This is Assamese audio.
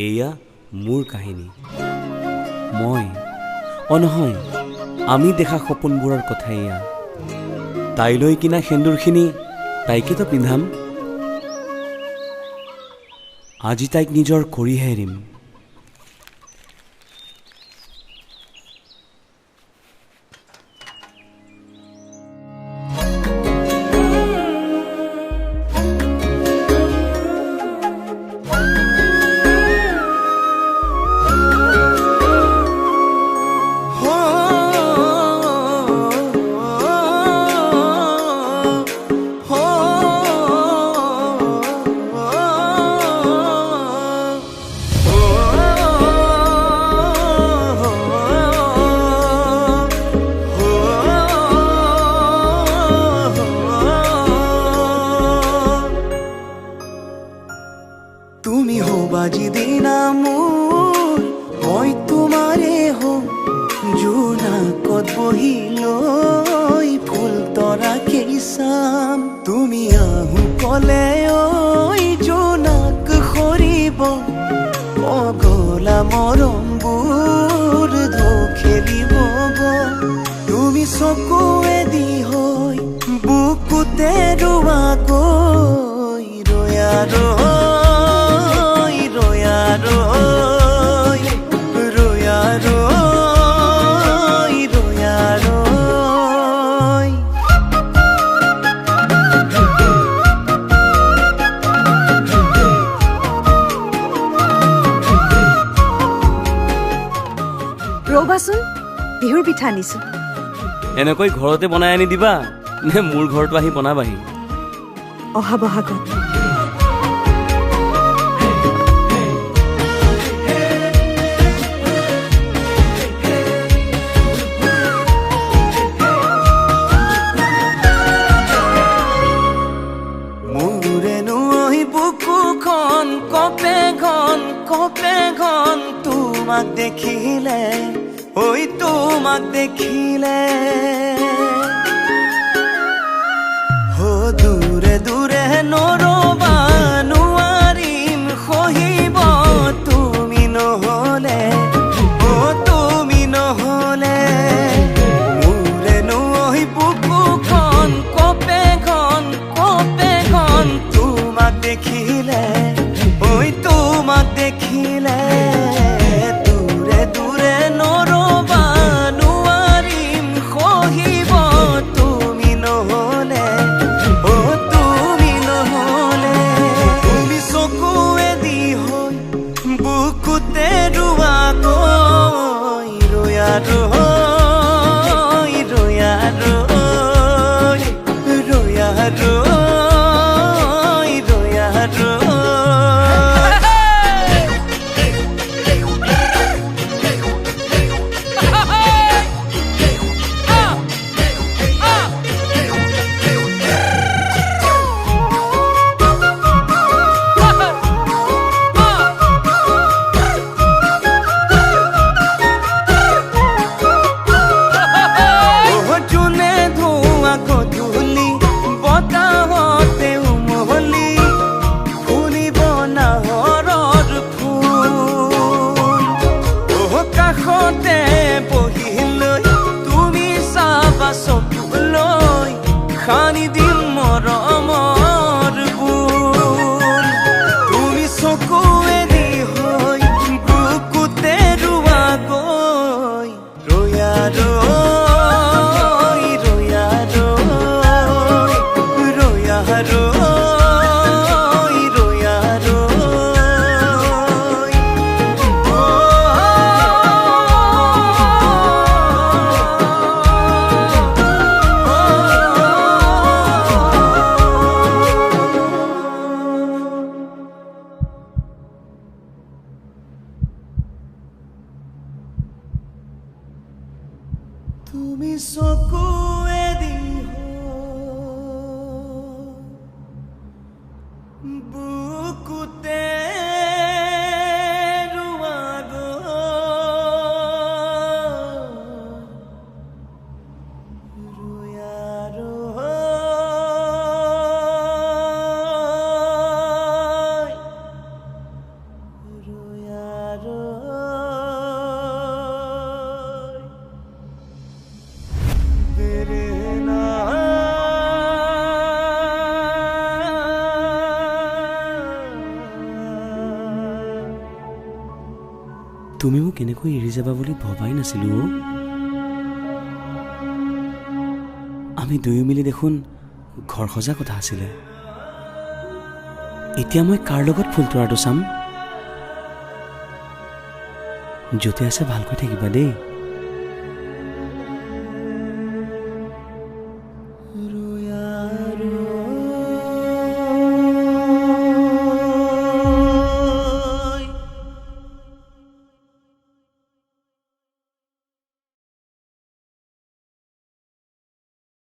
এয়া মোৰ কাহিনী। মই নহয়, আমি দেখা সপোনবোৰৰ কথা এয়া। তাইলৈ কিনা সেন্দুৰখিনি তাইকেতো পিন্ধাম। আজি তাইক নিজৰ কৰিহে এৰিম। তুমি হবা যিদিনা মোৰ, মই তোমাৰে হম। জোনাকত বহি লৈ ফুল তৰাকেই চাম। তুমি আহো কলে ঐ জোনাক সৰিব, পগলা মৰমবোৰ ঢৌ খেলিব। তুমি চকুৱেদি হৈ বুকুতে ৰোৱাকৈ ৰয়া ৰ'বাচোন, বিহুৰ পিঠা আনিছো। এনেকৈ ঘৰতে বনাই আনি দিবা নে মোৰ ঘৰতো আহি বনাবাহি? অহা বহাগত। মোৰেনো ঐ বুকুখন কপে ঘন তোমাক দেখিলে, ঐ তোমাক দেখিলে। দূৰে দূৰে নৰবা নোৱাৰিম সহিব, তুমি নহলে, তুমি নহলে। মোৰেনো ঐ বুকুখন কপে ঘন তোমাক দেখিলে, ঐ তোমাক দেখিলে। দূৰে দূৰে নৰবা নোৱাৰিম সহিব, তুমি নহলে, তুমি নহলে। তুমি চকুৱেদি হৈ বুকুতে ৰোৱাকৈ ৰয়া খানি দিম মৰমৰ বুল। তুমি চকুৱেদি হৈ বুকুতে ৰোৱাকৈ ৰয়া তুমি মোক কেনেকৈ এৰি যাবা বুলি ভবাই নাছিলো অ'। আমি দুয়ো মিলি দেখোন ঘৰ সজা কথা আছিলে। এতিয়া মই কাৰ লগত ফুল তৰাটো চাম? য'তে আছে ভালকৈ থাকিবা দেই।